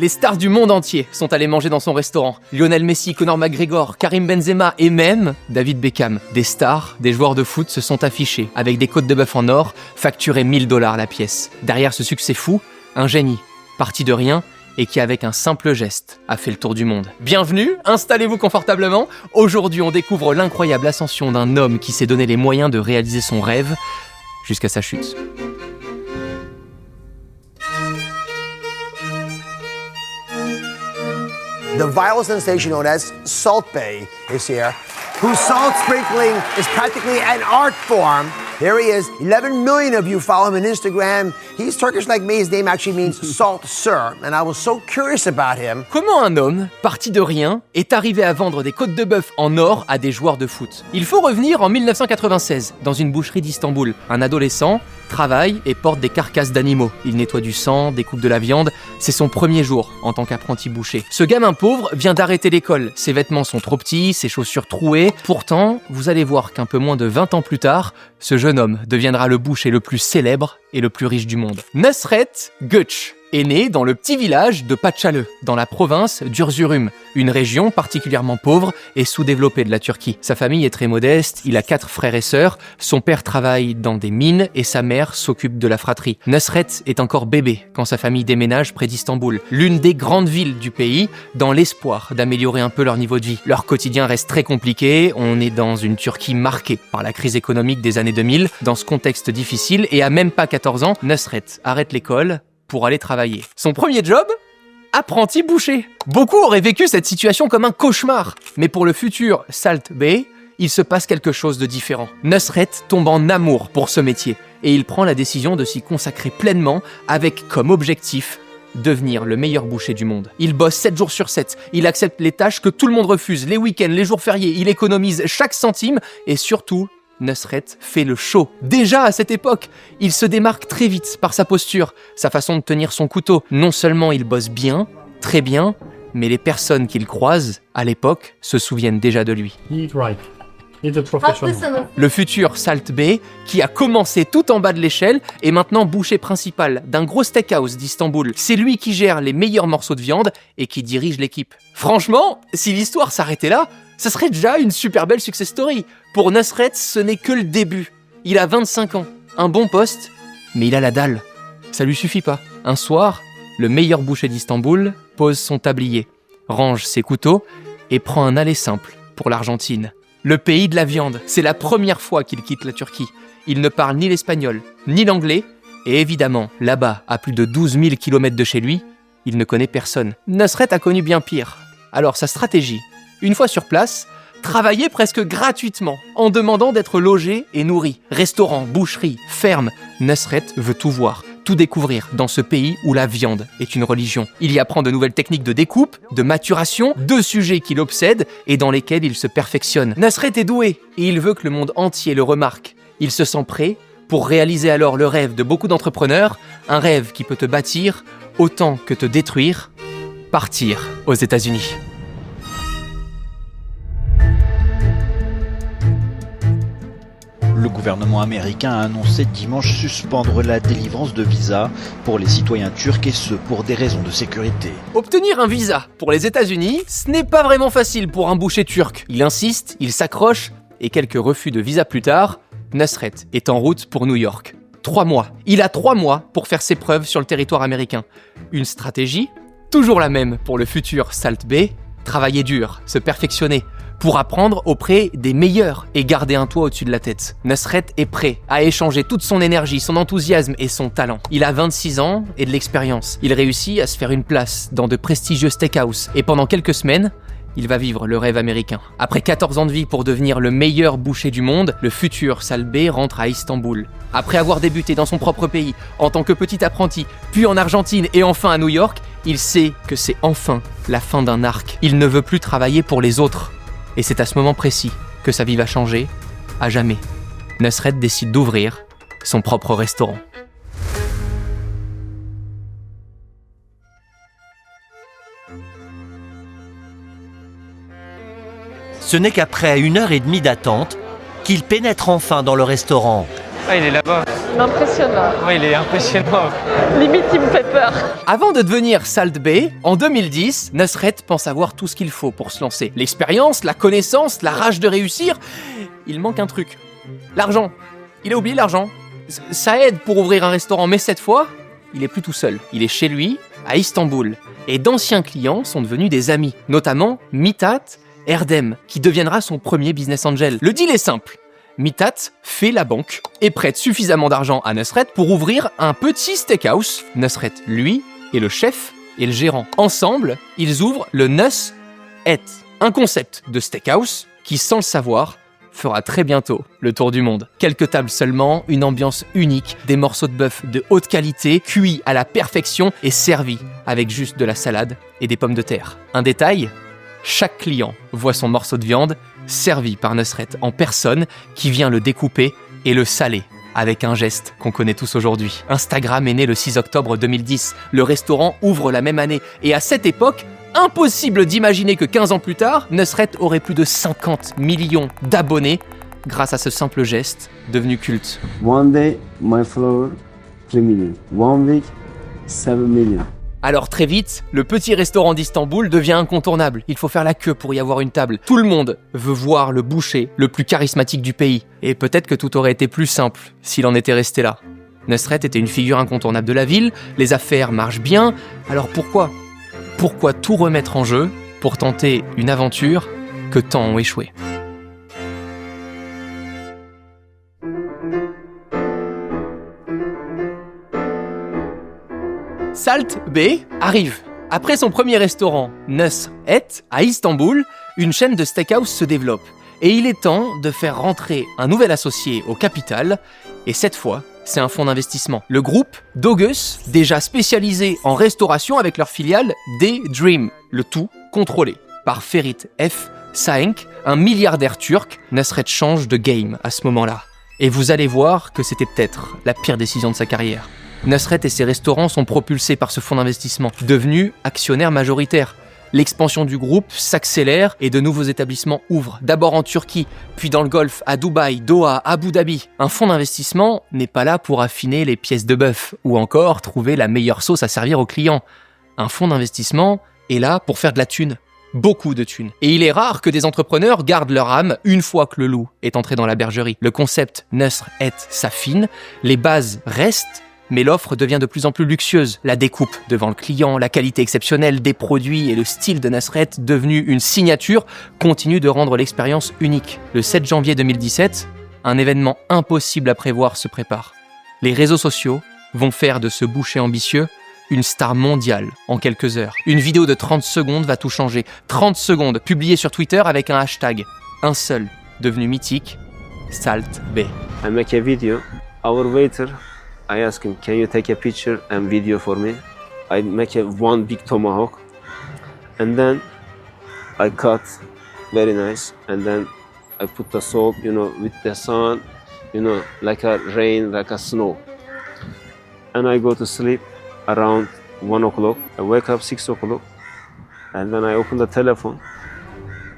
Les stars du monde entier sont allés manger dans son restaurant. Lionel Messi, Conor McGregor, Karim Benzema et même David Beckham. Des stars, des joueurs de foot se sont affichés avec des côtes de bœuf en or, facturés 1 000 $ la pièce. Derrière ce succès fou, un génie, parti de rien et qui avec un simple geste a fait le tour du monde. Bienvenue, installez-vous confortablement. Aujourd'hui, on découvre l'incroyable ascension d'un homme qui s'est donné les moyens de réaliser son rêve jusqu'à sa chute. The viral sensation known as Salt Bae is here, whose salt sprinkling is practically an art form. Here he is. 11 million of you follow him on Instagram. He's Turkish like me. His name actually means salt sir. And I was so curious about him. Comment un homme, parti de rien, est arrivé à vendre des côtes de bœuf en or à des joueurs de foot? Il faut revenir en 1996, dans une boucherie d'Istanbul. Un adolescent travaille et porte des carcasses d'animaux. Il nettoie du sang, découpe de la viande. C'est son premier jour en tant qu'apprenti boucher. Ce gamin pauvre vient d'arrêter l'école. Ses vêtements sont trop petits, ses chaussures trouées. Pourtant, vous allez voir qu'un peu moins de 20 ans plus tard, ce jeune homme deviendra le boucher le plus célèbre et le plus riche du monde. Nusret Göç est né dans le petit village de Paçalı, dans la province d'Urzurum, une région particulièrement pauvre et sous-développée de la Turquie. Sa famille est très modeste, il a 4 frères et sœurs, son père travaille dans des mines et sa mère s'occupe de la fratrie. Nusret est encore bébé quand sa famille déménage près d'Istanbul, l'une des grandes villes du pays, dans l'espoir d'améliorer un peu leur niveau de vie. Leur quotidien reste très compliqué, on est dans une Turquie marquée par la crise économique des années 2000. Dans ce contexte difficile, et à même pas 14 ans, Nusret arrête l'école pour aller travailler. Son premier job ? Apprenti boucher. Beaucoup auraient vécu cette situation comme un cauchemar, mais pour le futur Salt Bae, il se passe quelque chose de différent. Nusret tombe en amour pour ce métier et il prend la décision de s'y consacrer pleinement avec comme objectif devenir le meilleur boucher du monde. Il bosse 7 jours sur 7, il accepte les tâches que tout le monde refuse, les week-ends, les jours fériés, il économise chaque centime et surtout, Nusret fait le show. Déjà à cette époque, il se démarque très vite par sa posture, sa façon de tenir son couteau. Non seulement il bosse bien, très bien, mais les personnes qu'il croise, à l'époque, se souviennent déjà de lui. Le futur Salt Bae, qui a commencé tout en bas de l'échelle, est maintenant boucher principal d'un gros steakhouse d'Istanbul. C'est lui qui gère les meilleurs morceaux de viande et qui dirige l'équipe. Franchement, si l'histoire s'arrêtait là, ce serait déjà une super belle success story. Pour Nusret, ce n'est que le début. Il a 25 ans, un bon poste, mais il a la dalle. Ça lui suffit pas. Un soir, le meilleur boucher d'Istanbul pose son tablier, range ses couteaux et prend un aller simple pour l'Argentine. Le pays de la viande, c'est la première fois qu'il quitte la Turquie. Il ne parle ni l'espagnol, ni l'anglais, et évidemment, là-bas, à plus de 12 000 km de chez lui, il ne connaît personne. Nusret a connu bien pire. Alors sa stratégie, une fois sur place, travailler presque gratuitement, en demandant d'être logé et nourri. Restaurant, boucherie, ferme, Nusret veut tout voir, tout découvrir dans ce pays où la viande est une religion. Il y apprend de nouvelles techniques de découpe, de maturation, 2 sujets qui l'obsèdent et dans lesquels il se perfectionne. Nusret est doué et il veut que le monde entier le remarque. Il se sent prêt pour réaliser alors le rêve de beaucoup d'entrepreneurs, un rêve qui peut te bâtir autant que te détruire, partir aux États-Unis. Le gouvernement américain a annoncé dimanche suspendre la délivrance de visas pour les citoyens turcs et ce pour des raisons de sécurité. Obtenir un visa pour les États-Unis, ce n'est pas vraiment facile pour un boucher turc. Il insiste, il s'accroche et quelques refus de visa plus tard, Nusret est en route pour New York. 3 mois. Il a 3 mois pour faire ses preuves sur le territoire américain. Une stratégie, toujours la même pour le futur Salt Bae, travailler dur, se perfectionner, pour apprendre auprès des meilleurs et garder un toit au-dessus de la tête. Nusret est prêt à échanger toute son énergie, son enthousiasme et son talent. Il a 26 ans et de l'expérience. Il réussit à se faire une place dans de prestigieux steakhouses et pendant quelques semaines, il va vivre le rêve américain. Après 14 ans de vie pour devenir le meilleur boucher du monde, le futur Salt Bae rentre à Istanbul. Après avoir débuté dans son propre pays, en tant que petit apprenti, puis en Argentine et enfin à New York, il sait que c'est enfin la fin d'un arc. Il ne veut plus travailler pour les autres. Et c'est à ce moment précis que sa vie va changer, à jamais. Nusret décide d'ouvrir son propre restaurant. Ce n'est qu'après 1h30 d'attente qu'il pénètre enfin dans le restaurant. Ah, il est là-bas. Il m'impressionne là. Ouais, il est impressionnant. Limite, il me fait peur. Avant de devenir Salt Bae, en 2010, Nusret pense avoir tout ce qu'il faut pour se lancer. L'expérience, la connaissance, la rage de réussir. Il manque un truc. L'argent. Il a oublié l'argent. Ça aide pour ouvrir un restaurant, mais cette fois, il est plus tout seul. Il est chez lui, à Istanbul. Et d'anciens clients sont devenus des amis, notamment Mithat Erdem, qui deviendra son premier business angel. Le deal est simple. Mithat fait la banque et prête suffisamment d'argent à Nusret pour ouvrir un petit steakhouse. Nusret, lui, est le chef et le gérant. Ensemble, ils ouvrent le Nus Et, un concept de steakhouse qui, sans le savoir, fera très bientôt le tour du monde. Quelques tables seulement, une ambiance unique, des morceaux de bœuf de haute qualité, cuits à la perfection et servis avec juste de la salade et des pommes de terre. Un détail, chaque client voit son morceau de viande servi par Nusret en personne qui vient le découper et le saler avec un geste qu'on connaît tous aujourd'hui. Instagram est né le 6 octobre 2010. Le restaurant ouvre la même année et à cette époque, impossible d'imaginer que 15 ans plus tard, Nusret aurait plus de 50 millions d'abonnés grâce à ce simple geste devenu culte. One day, my follower 3 million. One week, 7 million. Alors très vite, le petit restaurant d'Istanbul devient incontournable. Il faut faire la queue pour y avoir une table. Tout le monde veut voir le boucher le plus charismatique du pays. Et peut-être que tout aurait été plus simple s'il en était resté là. Nusret était une figure incontournable de la ville, les affaires marchent bien, alors pourquoi tout remettre en jeu pour tenter une aventure que tant ont échoué? Salt Bae arrive. Après son premier restaurant, Nus Et, à Istanbul, une chaîne de steakhouse se développe. Et il est temps de faire rentrer un nouvel associé au capital, et cette fois, c'est un fonds d'investissement. Le groupe Dogus, déjà spécialisé en restauration avec leur filiale Daydream, le tout contrôlé par Ferit F. Saenk, un milliardaire turc. Nusret change de game à ce moment-là. Et vous allez voir que c'était peut-être la pire décision de sa carrière. Nusret et ses restaurants sont propulsés par ce fonds d'investissement, devenu actionnaire majoritaire. L'expansion du groupe s'accélère et de nouveaux établissements ouvrent, d'abord en Turquie, puis dans le Golfe, à Dubaï, Doha, Abu Dhabi. Un fonds d'investissement n'est pas là pour affiner les pièces de bœuf ou encore trouver la meilleure sauce à servir aux clients. Un fonds d'investissement est là pour faire de la thune, beaucoup de thunes. Et il est rare que des entrepreneurs gardent leur âme une fois que le loup est entré dans la bergerie. Le concept Nusret s'affine, les bases restent, mais l'offre devient de plus en plus luxueuse. La découpe devant le client, la qualité exceptionnelle des produits et le style de Nusret, devenu une signature, continue de rendre l'expérience unique. Le 7 janvier 2017, un événement impossible à prévoir se prépare. Les réseaux sociaux vont faire de ce boucher ambitieux une star mondiale en quelques heures. Une vidéo de 30 secondes va tout changer. 30 secondes publiée sur Twitter avec un hashtag. Un seul, devenu mythique, Salt Bae. I make a video. Our waiter, I ask him, can you take a picture and video for me? I make one big tomahawk, and then I cut, very nice, and then I put the salt, with the sun, like a rain, like a snow. And I go to sleep around 1 o'clock. I wake up 6 o'clock, and then I open the telephone.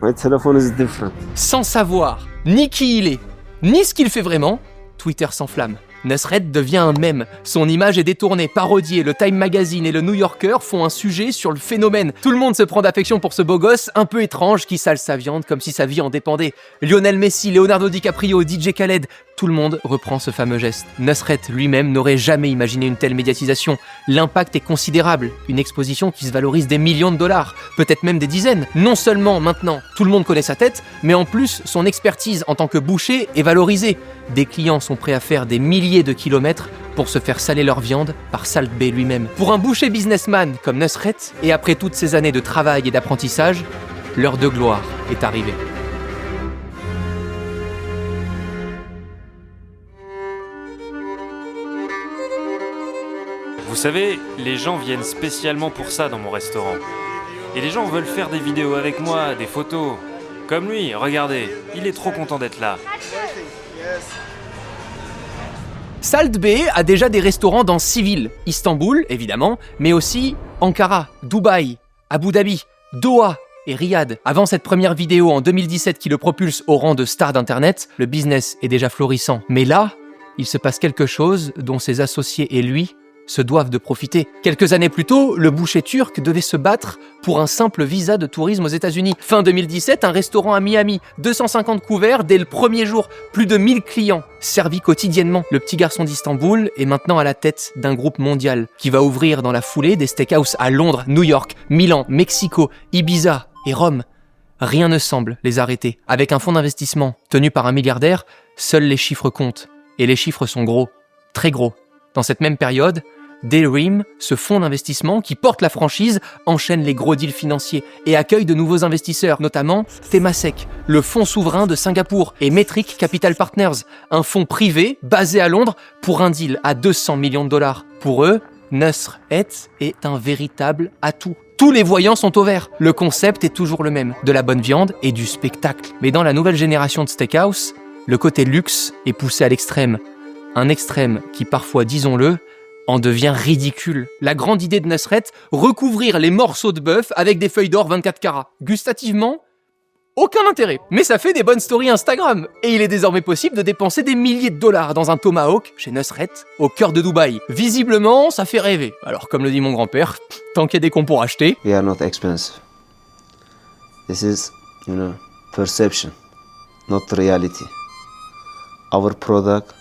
My telephone is different. Sans savoir ni qui il est, ni ce qu'il fait vraiment, Twitter s'enflamme. Nusret devient un mème. Son image est détournée, parodiée. Le Time Magazine et le New Yorker font un sujet sur le phénomène. Tout le monde se prend d'affection pour ce beau gosse un peu étrange qui sale sa viande comme si sa vie en dépendait. Lionel Messi, Leonardo DiCaprio, DJ Khaled, tout le monde reprend ce fameux geste. Nusret lui-même n'aurait jamais imaginé une telle médiatisation. L'impact est considérable. Une exposition qui se valorise des millions de dollars, peut-être même des dizaines. Non seulement maintenant, tout le monde connaît sa tête, mais en plus, son expertise en tant que boucher est valorisée. Des clients sont prêts à faire des milliers de kilomètres pour se faire saler leur viande par Salt Bae lui-même. Pour un boucher businessman comme Nusret, et après toutes ces années de travail et d'apprentissage, l'heure de gloire est arrivée. Vous savez, les gens viennent spécialement pour ça dans mon restaurant. Et les gens veulent faire des vidéos avec moi, des photos. Comme lui, regardez, il est trop content d'être là. Salt Bae a déjà des restaurants dans 6 villes. Istanbul, évidemment, mais aussi Ankara, Dubaï, Abu Dhabi, Doha et Riyad. Avant cette première vidéo en 2017 qui le propulse au rang de star d'internet, le business est déjà florissant. Mais là, il se passe quelque chose dont ses associés et lui se doivent de profiter. Quelques années plus tôt, le boucher turc devait se battre pour un simple visa de tourisme aux États-Unis. Fin 2017, un restaurant à Miami, 250 couverts dès le premier jour, plus de 1000 clients, servis quotidiennement. Le petit garçon d'Istanbul est maintenant à la tête d'un groupe mondial qui va ouvrir dans la foulée des steakhouses à Londres, New York, Milan, Mexico, Ibiza et Rome. Rien ne semble les arrêter. Avec un fonds d'investissement tenu par un milliardaire, seuls les chiffres comptent. Et les chiffres sont gros, très gros. Dans cette même période, Daydream, ce fonds d'investissement qui porte la franchise, enchaîne les gros deals financiers et accueille de nouveaux investisseurs, notamment Temasek, le fonds souverain de Singapour, et Metric Capital Partners, un fonds privé basé à Londres pour un deal à 200 millions de dollars. Pour eux, Nusret est un véritable atout. Tous les voyants sont au vert. Le concept est toujours le même, de la bonne viande et du spectacle. Mais dans la nouvelle génération de steakhouse, le côté luxe est poussé à l'extrême. Un extrême qui parfois, disons-le, en devient ridicule. La grande idée de Nusret, recouvrir les morceaux de bœuf avec des feuilles d'or 24 carats. Gustativement, aucun intérêt. Mais ça fait des bonnes stories Instagram. Et il est désormais possible de dépenser des milliers de dollars dans un tomahawk chez Nusret, au cœur de Dubaï. Visiblement, ça fait rêver. Alors, comme le dit mon grand-père, tant qu'il y a des cons pour acheter... We are not expensive. This is, perception, not reality. Our product,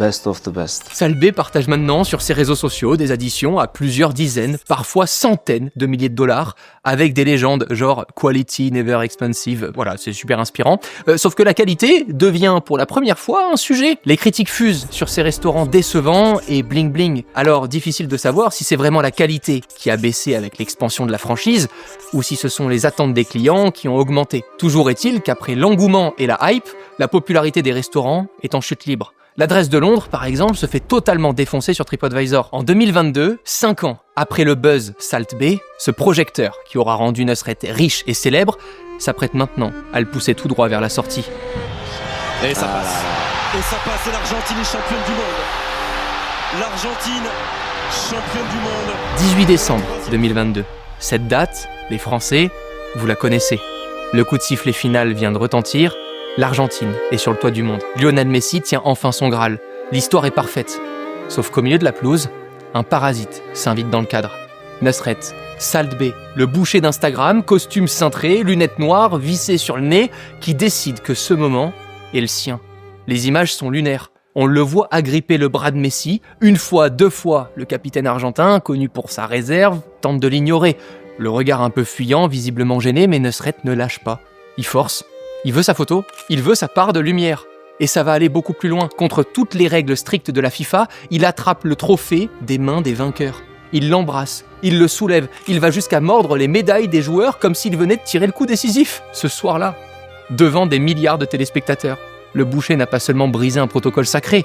best of the best. Salbé partage maintenant sur ses réseaux sociaux des additions à plusieurs dizaines, parfois centaines de milliers de dollars, avec des légendes genre « quality never expensive ». Voilà, c'est super inspirant. Sauf que la qualité devient pour la première fois un sujet. Les critiques fusent sur ces restaurants décevants et bling bling. Alors, difficile de savoir si c'est vraiment la qualité qui a baissé avec l'expansion de la franchise, ou si ce sont les attentes des clients qui ont augmenté. Toujours est-il qu'après l'engouement et la hype, la popularité des restaurants est en chute libre. L'adresse de Londres, par exemple, se fait totalement défoncer sur TripAdvisor. En 2022, 5 ans après le buzz Salt Bae, ce projecteur qui aura rendu Nusret riche et célèbre s'apprête maintenant à le pousser tout droit vers la sortie. Et ça passe. Et ça passe, et l'Argentine est championne du monde. L'Argentine, championne du monde. 18 décembre 2022. Cette date, les Français, vous la connaissez. Le coup de sifflet final vient de retentir. L'Argentine est sur le toit du monde. Lionel Messi tient enfin son Graal. L'histoire est parfaite. Sauf qu'au milieu de la pelouse, un parasite s'invite dans le cadre. Nusret, Salt Bae, le boucher d'Instagram, costume cintré, lunettes noires, vissées sur le nez, qui décide que ce moment est le sien. Les images sont lunaires. On le voit agripper le bras de Messi. Une fois, deux fois, le capitaine argentin, connu pour sa réserve, tente de l'ignorer. Le regard un peu fuyant, visiblement gêné, mais Nusret ne lâche pas. Il force. Il veut sa photo, il veut sa part de lumière. Et ça va aller beaucoup plus loin. Contre toutes les règles strictes de la FIFA, il attrape le trophée des mains des vainqueurs. Il l'embrasse, il le soulève, il va jusqu'à mordre les médailles des joueurs comme s'il venait de tirer le coup décisif. Ce soir-là, devant des milliards de téléspectateurs, le boucher n'a pas seulement brisé un protocole sacré,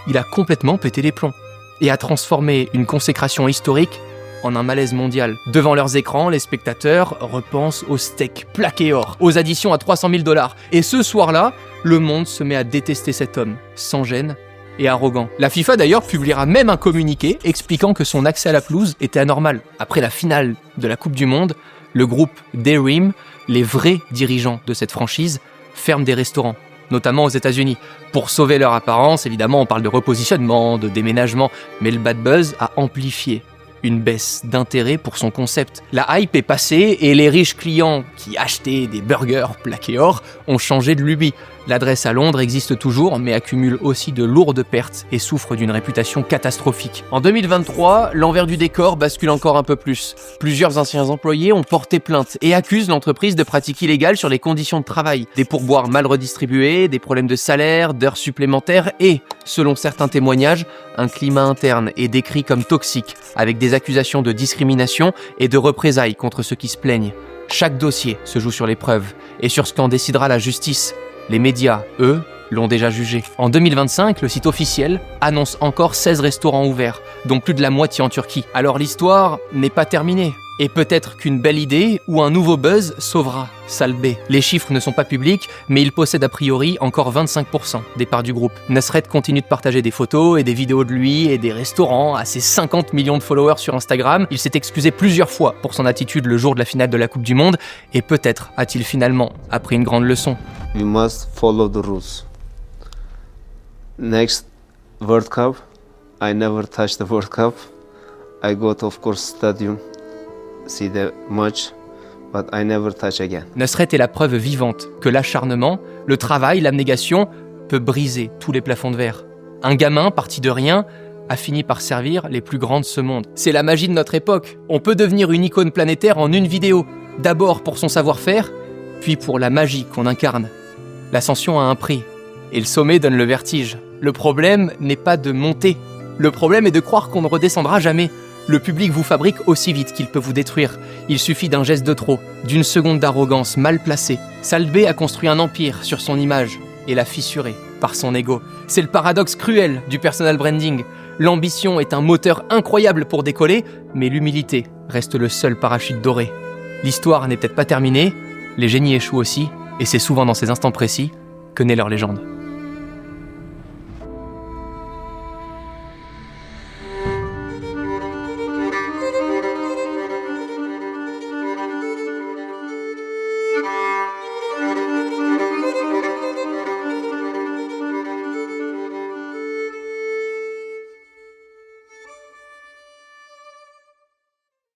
il a complètement pété les plombs et a transformé une consécration historique en un malaise mondial. Devant leurs écrans, les spectateurs repensent au steak plaqué or, aux additions à 300 000 $. Et ce soir-là, le monde se met à détester cet homme, sans gêne et arrogant. La FIFA d'ailleurs publiera même un communiqué expliquant que son accès à la pelouse était anormal. Après la finale de la Coupe du Monde, le groupe Daydream, les vrais dirigeants de cette franchise, ferment des restaurants, notamment aux États-Unis. Pour sauver leur apparence, évidemment, on parle de repositionnement, de déménagement, mais le bad buzz a amplifié une baisse d'intérêt pour son concept. La hype est passée et les riches clients qui achetaient des burgers plaqués or ont changé de lubie. L'adresse à Londres existe toujours, mais accumule aussi de lourdes pertes et souffre d'une réputation catastrophique. En 2023, l'envers du décor bascule encore un peu plus. Plusieurs anciens employés ont porté plainte et accusent l'entreprise de pratiques illégales sur les conditions de travail. Des pourboires mal redistribués, des problèmes de salaire, d'heures supplémentaires et, selon certains témoignages, un climat interne est décrit comme toxique, avec des accusations de discrimination et de représailles contre ceux qui se plaignent. Chaque dossier se joue sur les preuves et sur ce qu'en décidera la justice. Les médias, eux, l'ont déjà jugé. En 2025, le site officiel annonce encore 16 restaurants ouverts, dont plus de la moitié en Turquie. Alors l'histoire n'est pas terminée. Et peut-être qu'une belle idée ou un nouveau buzz sauvera Salt Bae. Les chiffres ne sont pas publics, mais il possède a priori encore 25% des parts du groupe. Nusret continue de partager des photos et des vidéos de lui et des restaurants à ses 50 millions de followers sur Instagram. Il s'est excusé plusieurs fois pour son attitude le jour de la finale de la Coupe du Monde, et peut-être a-t-il finalement appris une grande leçon. We must follow the rules. Next World Cup, I never touched the World Cup. I go to, of course, stadium, see the match, but I never touch again. Nusret est la preuve vivante que l'acharnement, le travail, l'abnégation peut briser tous les plafonds de verre. Un gamin parti de rien a fini par servir les plus grands de ce monde. C'est la magie de notre époque. On peut devenir une icône planétaire en une vidéo, d'abord pour son savoir-faire, puis pour la magie qu'on incarne. L'ascension a un prix, et le sommet donne le vertige. Le problème n'est pas de monter, le problème est de croire qu'on ne redescendra jamais. Le public vous fabrique aussi vite qu'il peut vous détruire. Il suffit d'un geste de trop, d'une seconde d'arrogance mal placée. Salbé a construit un empire sur son image et l'a fissuré par son ego. C'est le paradoxe cruel du personal branding. L'ambition est un moteur incroyable pour décoller, mais l'humilité reste le seul parachute doré. L'histoire n'est peut-être pas terminée, les génies échouent aussi, et c'est souvent dans ces instants précis que naît leur légende.